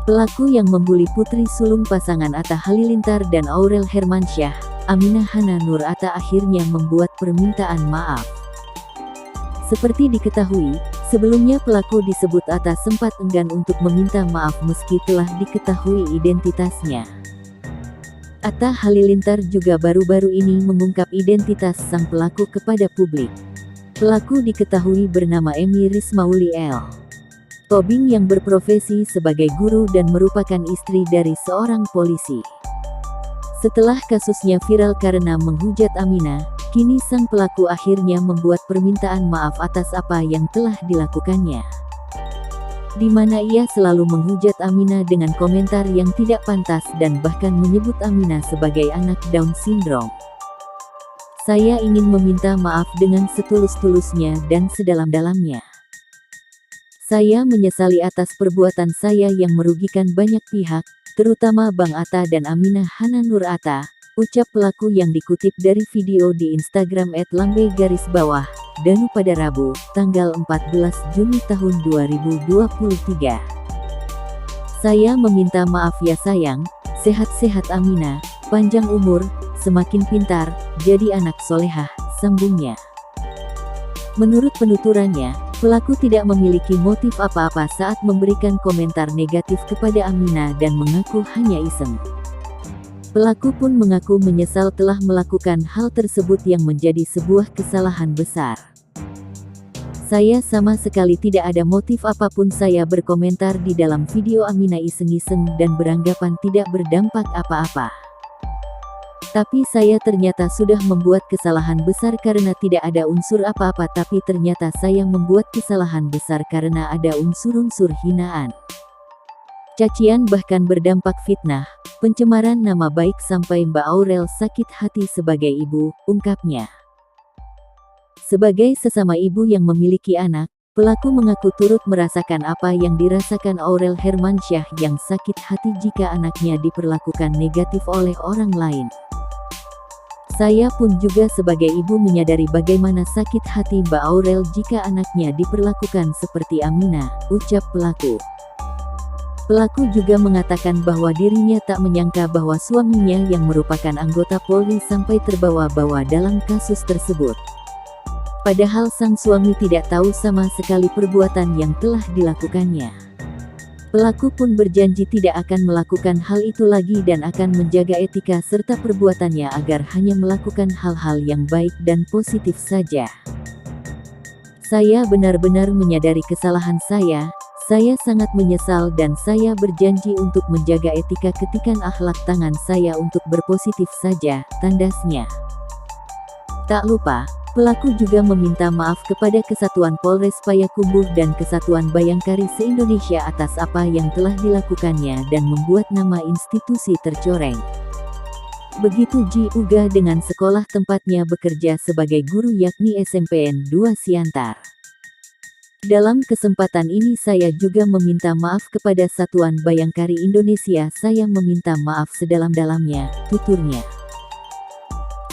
Pelaku yang membuli putri sulung pasangan Atta Halilintar dan Aurel Hermansyah, Aminah Hana Nur Atta akhirnya membuat permintaan maaf. Seperti diketahui, sebelumnya pelaku disebut Atta sempat enggan untuk meminta maaf meski telah diketahui identitasnya. Atta Halilintar juga baru-baru ini mengungkap identitas sang pelaku kepada publik. Pelaku diketahui bernama Emy Rismauli L. Tobing yang berprofesi sebagai guru dan merupakan istri dari seorang polisi. Setelah kasusnya viral karena menghujat Aminah, kini sang pelaku akhirnya membuat permintaan maaf atas apa yang telah dilakukannya. Di mana ia selalu menghujat Aminah dengan komentar yang tidak pantas dan bahkan menyebut Aminah sebagai anak Down syndrome. Saya ingin meminta maaf dengan setulus-tulusnya dan sedalam-dalamnya. Saya menyesali atas perbuatan saya yang merugikan banyak pihak, terutama Bang Atta dan Aminah Hana Nur Atta, ucap pelaku yang dikutip dari video di Instagram @lambe_danu pada Rabu, tanggal 14 Juni tahun 2023. Saya meminta maaf ya sayang, sehat-sehat Aminah, panjang umur, semakin pintar, jadi anak solehah, sambungnya. Menurut penuturannya, pelaku tidak memiliki motif apa-apa saat memberikan komentar negatif kepada Aminah dan mengaku hanya iseng. Pelaku pun mengaku menyesal telah melakukan hal tersebut yang menjadi sebuah kesalahan besar. Saya sama sekali tidak ada motif apapun, saya berkomentar di dalam video Aminah iseng-iseng dan beranggapan tidak berdampak apa-apa. Tapi saya ternyata sudah membuat kesalahan besar karena tidak ada unsur apa-apa, tapi ternyata saya membuat kesalahan besar karena ada unsur-unsur hinaan, cacian bahkan berdampak fitnah, pencemaran nama baik sampai Mbak Aurel sakit hati sebagai ibu, ungkapnya. Sebagai sesama ibu yang memiliki anak, pelaku mengaku turut merasakan apa yang dirasakan Aurel Hermansyah yang sakit hati jika anaknya diperlakukan negatif oleh orang lain. Saya pun juga sebagai ibu menyadari bagaimana sakit hati Mbak Aurel jika anaknya diperlakukan seperti Aminah, ucap pelaku. Pelaku juga mengatakan bahwa dirinya tak menyangka bahwa suaminya yang merupakan anggota Polri sampai terbawa-bawa dalam kasus tersebut. Padahal sang suami tidak tahu sama sekali perbuatan yang telah dilakukannya. Pelaku pun berjanji tidak akan melakukan hal itu lagi dan akan menjaga etika serta perbuatannya agar hanya melakukan hal-hal yang baik dan positif saja. Saya benar-benar menyadari kesalahan saya sangat menyesal dan saya berjanji untuk menjaga etika ketikan akhlak tangan saya untuk berpositif saja, tandasnya. Tak lupa, pelaku juga meminta maaf kepada Kesatuan Polres Payakumbuh dan Kesatuan Bayangkari se-Indonesia atas apa yang telah dilakukannya dan membuat nama institusi tercoreng. Begitu juga dengan sekolah tempatnya bekerja sebagai guru yakni SMPN 2 Siantar. Dalam kesempatan ini saya juga meminta maaf kepada Satuan Bayangkari Indonesia, saya meminta maaf sedalam-dalamnya, tuturnya.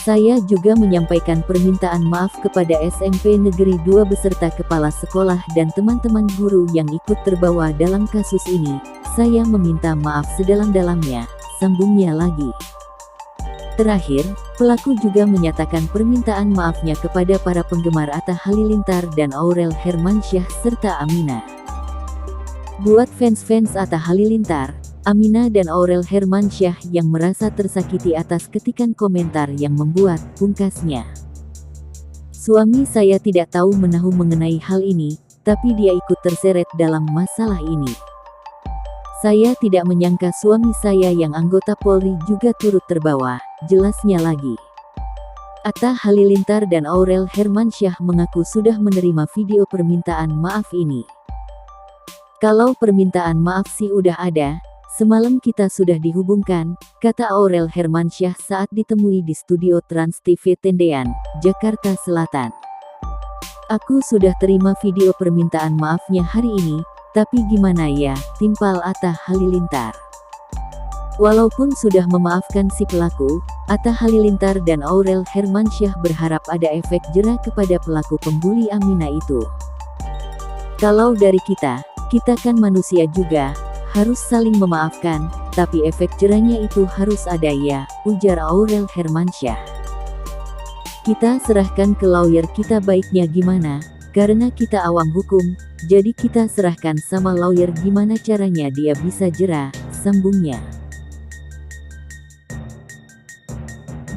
Saya juga menyampaikan permintaan maaf kepada SMP Negeri 2 beserta kepala sekolah dan teman-teman guru yang ikut terbawa dalam kasus ini. Saya meminta maaf sedalam-dalamnya, sambungnya lagi. Terakhir, pelaku juga menyatakan permintaan maafnya kepada para penggemar Atta Halilintar dan Aurel Hermansyah serta Aminah. Buat fans-fans Atta Halilintar, Aminah dan Aurel Hermansyah yang merasa tersakiti atas ketikan komentar yang membuat, pungkasnya. Suami saya tidak tahu menahu mengenai hal ini, tapi dia ikut terseret dalam masalah ini. Saya tidak menyangka suami saya yang anggota Polri juga turut terbawa, jelasnya lagi. Atta Halilintar dan Aurel Hermansyah mengaku sudah menerima video permintaan maaf ini. Kalau permintaan maaf sih udah ada. Semalam kita sudah dihubungkan, kata Aurel Hermansyah saat ditemui di studio Trans TV Tendean, Jakarta Selatan. Aku sudah terima video permintaan maafnya hari ini, tapi gimana ya, timpal Atta Halilintar. Walaupun sudah memaafkan si pelaku, Atta Halilintar dan Aurel Hermansyah berharap ada efek jera kepada pelaku pembuli Aminah itu. Kalau dari kita kan manusia juga, Harus saling memaafkan, tapi efek jerahnya itu harus ada ya, ujar Aurel Hermansyah. Kita serahkan ke lawyer kita baiknya gimana, karena kita awam hukum, jadi kita serahkan sama lawyer gimana caranya dia bisa jera, sambungnya.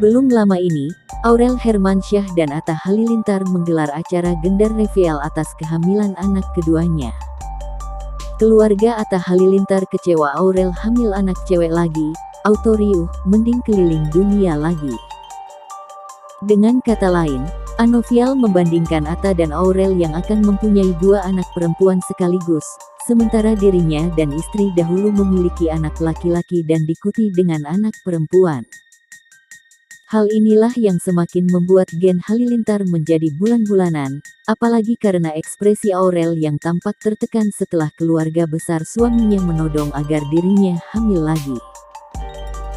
Belum lama ini, Aurel Hermansyah dan Atta Halilintar menggelar acara gender reveal atas kehamilan anak keduanya. Keluarga Atta Halilintar kecewa Aurel hamil anak cewek lagi, auto riuh, mending keliling dunia lagi. Dengan kata lain, Anovial membandingkan Atta dan Aurel yang akan mempunyai 2 anak perempuan sekaligus, sementara dirinya dan istri dahulu memiliki anak laki-laki dan diikuti dengan anak perempuan. Hal inilah yang semakin membuat Gen Halilintar menjadi bulan-bulanan, apalagi karena ekspresi Aurel yang tampak tertekan setelah keluarga besar suaminya menodong agar dirinya hamil lagi.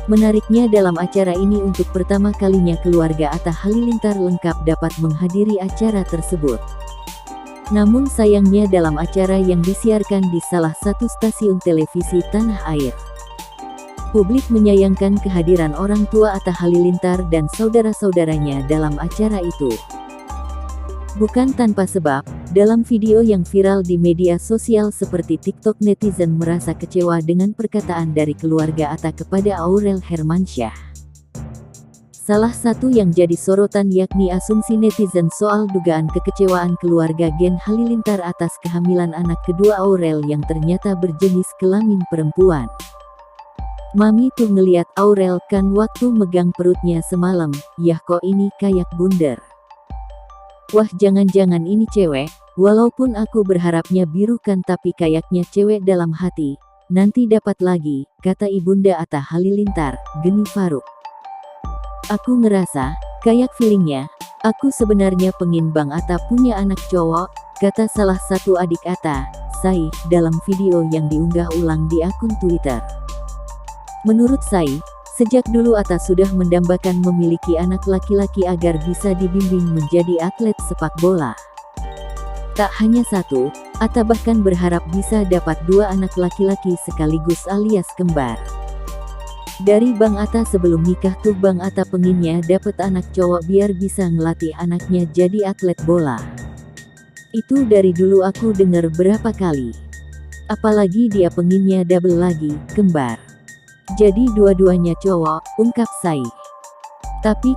Menariknya dalam acara ini untuk pertama kalinya keluarga Atta Halilintar lengkap dapat menghadiri acara tersebut. Namun sayangnya dalam acara yang disiarkan di salah satu stasiun televisi tanah air, publik menyayangkan kehadiran orang tua Atta Halilintar dan saudara-saudaranya dalam acara itu. Bukan tanpa sebab, dalam video yang viral di media sosial seperti TikTok, netizen merasa kecewa dengan perkataan dari keluarga Atta kepada Aurel Hermansyah. Salah satu yang jadi sorotan yakni asumsi netizen soal dugaan kekecewaan keluarga Gen Halilintar atas kehamilan anak kedua Aurel yang ternyata berjenis kelamin perempuan. Mami tuh ngeliat Aurel kan waktu megang perutnya semalam, yah kok ini kayak bundar. Wah jangan-jangan ini cewek, walaupun aku berharapnya biru kan tapi kayaknya cewek dalam hati, nanti dapat lagi, kata ibunda Atta Halilintar, Geni Faruk. Aku ngerasa, kayak feelingnya, aku sebenarnya pengin Bang Atta punya anak cowok, kata salah satu adik Atta, Sai, dalam video yang diunggah ulang di akun Twitter. Menurut Sai, sejak dulu Atta sudah mendambakan memiliki anak laki-laki agar bisa dibimbing menjadi atlet sepak bola. Tak hanya satu, Atta bahkan berharap bisa dapat 2 anak laki-laki sekaligus alias kembar. Dari Bang Atta sebelum nikah tuh Bang Atta penginnya dapet anak cowok biar bisa ngelatih anaknya jadi atlet bola. Itu dari dulu aku denger berapa kali. Apalagi dia penginnya double lagi, kembar. Jadi dua-duanya cowok, ungkap Sai. Tapi